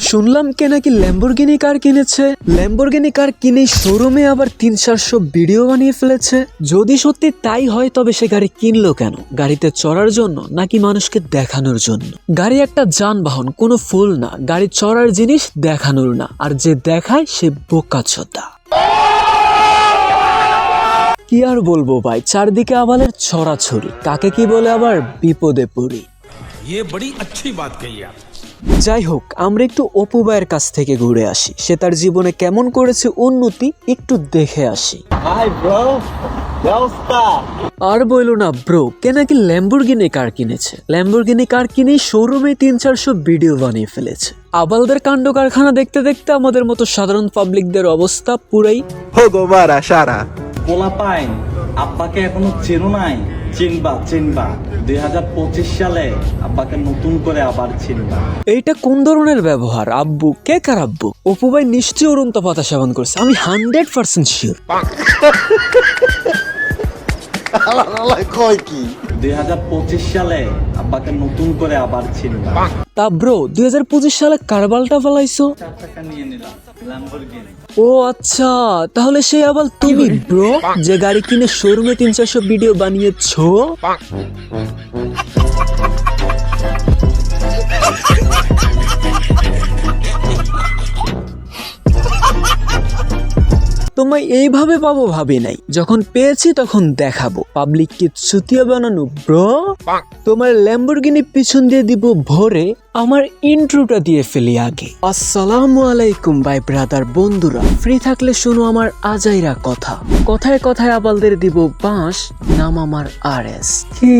শুনলাম কে নাকি ল্যাম্বরগিনি কার কিনেছে। ল্যাম্বরগিনি কার কিনে শোরুমে আবার 300-400 ভিডিও বানিয়ে ফেলেছে। যদি সত্যি তাই হয় তবে সে গাড়ি কিনলো কেন? গাড়িতে চড়ার জন্য নাকি মানুষকে দেখানোর জন্য? গাড়ি একটা যানবাহন, কোনো ফুল না। গাড়ি চড়ার জিনিস, দেখানোর না। আর যে দেখায় সে বোকাচোদা। কি আর বলবো ভাই, চারদিকে আবালের ছড়াছড়ি, কাকে কি বলে আবার বিপদে পড়ি। ये बड़ी अच्छी बात कही आप। যাই হোক, আমরা একটু অপু ভাইয়ের কাছ থেকে ঘুরে আসি। সে তার জীবনে কেমন করেছে উন্নতি একটু দেখে আসি। আর বইলো না ব্রো, কে নাকি ল্যাম্বরগিনি কার কিনেছে। ল্যাম্বরগিনি কার কিনে শোরুমে 300-400 ভিডিও বানিয়ে ফেলেছে। আবালদের কাণ্ড কারখানা দেখতে দেখতে আমাদের মতো সাধারণ পাবলিকদের অবস্থা পুরাই পোলা পাইন আব্বাকে এখনো চেনো নাই? চিনবা 2025 সালে আব্বাকে নতুন করে আবার চিনবা। এইটা কোন ধরনের ব্যবহার? আব্বু কে কার আব্বু? অপু ভাই নিশ্চয়ই উড়ন্ত পাতা সেবন করছে, আমি 100% শিওর। 2025 সালে আব্বাকে নতুন করে আবার চিনবা। তা ব্রো 2025 সালে কারবালটা ফেলাইছো? 4 টাকা নিয়ে নিলাম ল্যাম্বরগিনি। ও আচ্ছা, তাহলে সে আবার তুমি ব্রো, যে গাড়ি কিনে শোরুমে 300-400 ভিডিও বানিয়েছো। তোমায় এইভাবে পাবো ভাবি নাই, যখন পেয়েছি তখন দেখাবো। পাবলিককে চুতিয়া বানানো ব্রো। তোমার ল্যাম্বরগিনি পিছন দিয়ে দিব ভরে, আমার ইন্ট্রোটা দিয়ে ফেলি আগে। আসসালামু আলাইকুম ভাই ব্রাদার বন্ধুরা, ফ্রি থাকলে শোনো আমার আজাইরা কথা। কথায় কথায় আবালদের দিব বাঁশ, নাম আমার RS কি।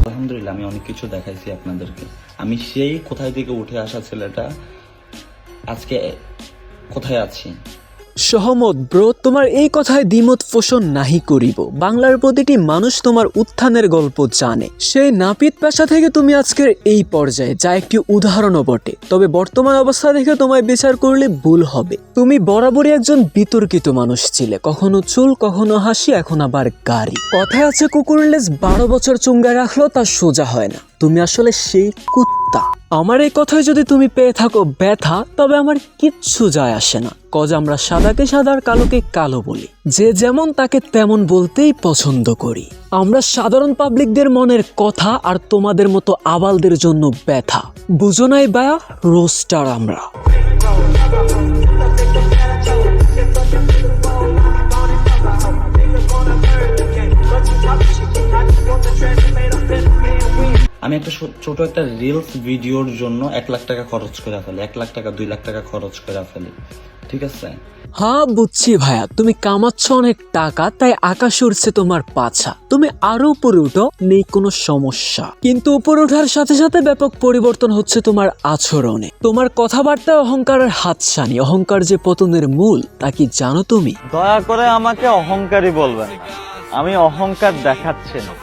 আলহামদুলিল্লাহ, আমি অনেক কিছু দেখাইছি আপনাদেরকে। আমি সেই কোথায় থেকে উঠে আসা ছেলেটা আজকে কোথায় আছি। সহমত ব্রো, তোমার এই কথায় দ্বিমত পোষণ নাহি করিব। বাংলার প্রতিটি মানুষ তোমার উত্থানের গল্প জানে। সেই নাপিত পেশা থেকে তুমি আজকের এই পর্যায়ে, যা একটি উদাহরণও বটে। তবে বর্তমান অবস্থা দেখে তোমায় বিচার করলে ভুল হবে। তুমি বরাবরই একজন বিতর্কিত মানুষ ছিলে, কখনো চুল, কখনো হাসি, এখন আবার গাড়ি। কথায় আছে কুকুরের লেজ 12 বছর চুঙ্গায় রাখলেও তা সোজা হয় না। তুমি আসলে সেই কুত্তা। আমার এই কথায় যদি তুমি পেয়ে থাকো ব্যথা, তবে আমার কিচ্ছু যায় আসে না। কজ আমরা সাদাকে সাদা আর কালোকে কালো বলি। যে যেমন তাকে তেমন বলতেই পছন্দ করি। আমরা সাধারণ পাবলিকদের মনের কথা, আর তোমাদের মতো আবালদের জন্য ব্যথা। বুঝো নাই বায়া, রোস্টার আমরা। আমি একটা ছোট একটা রিলস ভিডিওর জন্য 1 লাখ টাকা খরচ করে ফেলি, 1 লাখ টাকা 2 লাখ টাকা খরচ করে ফেলি, ঠিক আছে? হ্যাঁ বুঝছি ভাইয়া, তুমি কামাচ্ছ অনেক টাকা, তাই আকাশ উড়ছে তোমার পাছা। তুমি আরো উপরে উঠো, নেই কোনো সমস্যা। কিন্তু উপরে ওঠার সাথে সাথে ব্যাপক পরিবর্তন হচ্ছে তোমার আচরণে। তোমার কথাবার্তা অহংকারের হাতছানি। অহংকার যে পতনের মূল, তা কি জানো তুমি? দয়া করে আমাকে অহংকারী বলবেন না। আমি অহংকার দেখাচ্ছি না,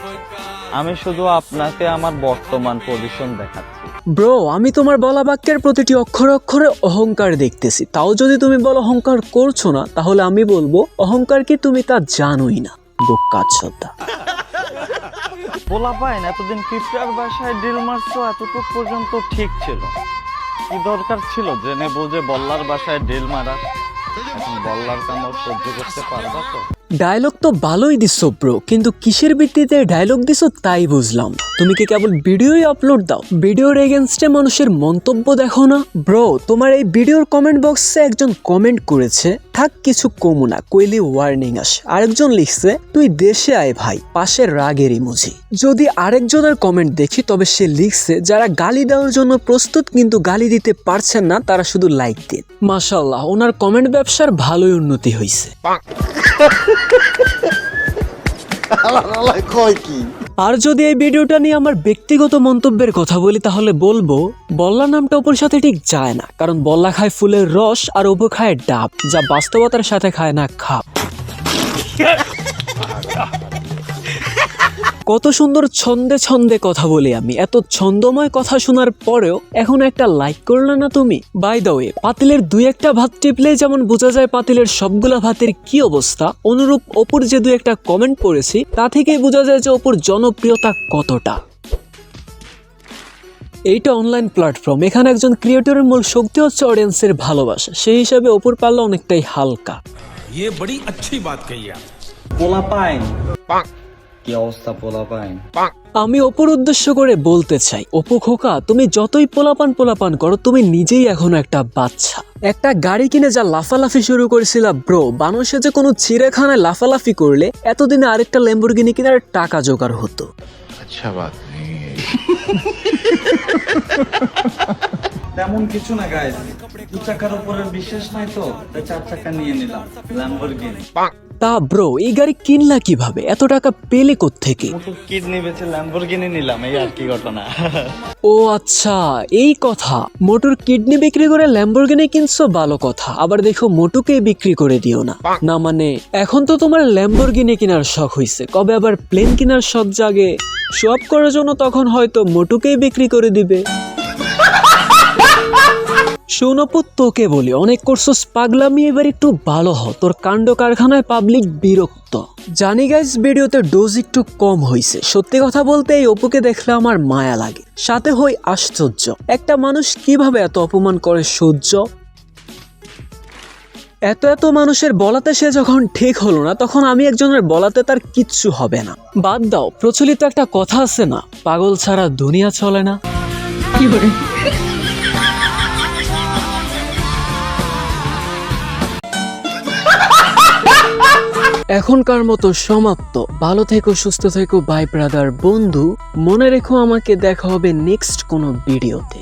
আমি শুধু আপনাকে আমার বর্তমান পজিশন দেখাচ্ছি। ব্রো, আমি তোমার বলা বাক্যের প্রতিটি অক্ষরে অক্ষরে অহংকার দেখতেছি। তাও যদি তুমি বলো অহংকার করছো না, তাহলে আমি বলবো অহংকার কি তুমি তা জানোই না, বোকাচোদা। বলা পায় না, এতদিন পিঁপড়ার বাসায় ডিল মারছো, এতটুকু পর্যন্ত ঠিক ছিল। কি দরকার ছিল জেনে বুঝে বল্লার বাসায় ডিল মারার? এখন বল্লার কামড় সহ্য করতে পারবা তো? ডায়লগ তো ভালোই দিছো ব্রো, কিন্তু কিসের ভিত্তিতে ডায়লগ দিছো তাই বুঝলাম। তুমি কি কেবল ভিডিওই আপলোড দাও? ভিডিওর এগেনস্টে মানুষের মন্তব্য দেখো না? ব্রো, তোমার এই ভিডিওর কমেন্ট বক্সে একজন কমেন্ট করেছে, থাক কিছু কমু না, কইলি ওয়ার্নিং আসে। আরেকজন লিখছে, তুই দেশে আয় ভাই, পাশে রাগের ইমোজি। যদি আরেকজনের কমেন্ট দেখি, তবে সে লিখছে, যারা গালি দেওয়ার জন্য প্রস্তুত কিন্তু গালি দিতে পারছেন না, তারা শুধু লাইক দিন। মাশাআল্লাহ, ওনার কমেন্ট ব্যবসার ভালোই উন্নতি হয়েছে। আর যদি এই ভিডিওটা নিয়ে আমার ব্যক্তিগত মন্তব্যের কথা বলি, তাহলে বলবো বল্লা নামটা অপুর সাথে ঠিক যায় না। কারণ বল্লা খায় ফুলের রস, আর অপু খায় ডাব, যা বাস্তবতার সাথে খায় না খাপ। কত সুন্দর ছন্দে ছন্দে কথা বলি আমি। এত ছন্দময় কথা শোনার পরেও এখন একটা লাইক করলে না তুমি? বাই দ্য ওয়ে, পাতিলের 2-1টা ভাত টিপলেই যেমন বোঝা যায় পাতিলের সবগুলা ভাতের কি অবস্থা, অনুরূপ অপুর যে 2-1টা কমেন্ট পড়েছি, তা থেকেই বোঝা যায় যে অপুর জনপ্রিয়তা কতটা। এইটা অনলাইন প্ল্যাটফর্ম, এখানে একজন ক্রিয়েটরের মূল শক্তি হচ্ছে অডিয়েন্সের ভালোবাসা। সেই হিসাবে অপুর পাল্লা অনেকটাই হালকা। ये बड़ी अच्छी बात कही आप। পোলা পাইন, কি অবস্থা পোলা পাইন? আমি অপুর উদ্দেশ্য করে বলতে চাই, অপু খোকা, তুমি যতই পোলাপান করো, তুমি নিজেই এখনো একটা বাচ্চা। একটা গাড়ি কিনে যা লাফালাফি শুরু করেছিলা ব্রো, বানসে যে কোনো চিড়িয়াখানায় লাফালাফি করলে এতদিনে আরেকটা ল্যাম্বরগিনি কেনার টাকা জোগাড় হতো। अच्छा बात नहीं है। তেমন কিছু না গাইস, 2 চাকার উপরে বিশ্বাস নাই তো, তাই 4 চাকা নিয়ে নিলাম, ল্যাম্বরগিনি। তা ব্রো, এই গাড়ি কিনলা কিভাবে? এত টাকা পেলে কোত্থেকে? কিডনি বেচে ল্যাম্বরগিনি নিলাম, এই আর কি ঘটনা। ও আচ্ছা, এই কথা। মোটুর কিডনি বিক্রি করে ল্যাম্বরগিনি কিনছো, ভালো কথা। আবার দেখো মোটুকেই বিক্রি করে দিও না। না মানে, এখন তো তোমার ল্যাম্বরগিনি কেনার শখ হইছে, কবে আবার প্লেন কেনার শখ জাগে? সব করার জন্য তখন হয়তো মোটুকেই বিক্রি করে দিবে। শোনপু, তোকে বলি, অনেক করছস পাগলামি, এবার একটু ভালো হ। তোর কাণ্ড কারখানায় পাবলিক বিরক্ত। জানি গাইস, ভিডিওতে ডোজ একটু কম হইছে। সত্যি কথা বলতে এই অপুকে দেখলে আমার মায়া লাগে, সাথে হই আশ্চর্য। একটা মানুষ কিভাবে এত অপমান করে সহ্য? এত মানুষের বলাতে সে যখন ঠিক হলো না, তখন আমি একজনের বলাতে তার কিচ্ছু হবে না। বাদ দাও, প্রচলিত একটা কথা আছে না, পাগল ছাড়া দুনিয়া চলে না। এখনকার মতো সমাপ্ত। ভালো থেকো, সুস্থ থেকো, বাই ব্রাদার। বন্ধু, মনে রেখো আমাকে দেখা হবে নেক্সট কোনো ভিডিওতে।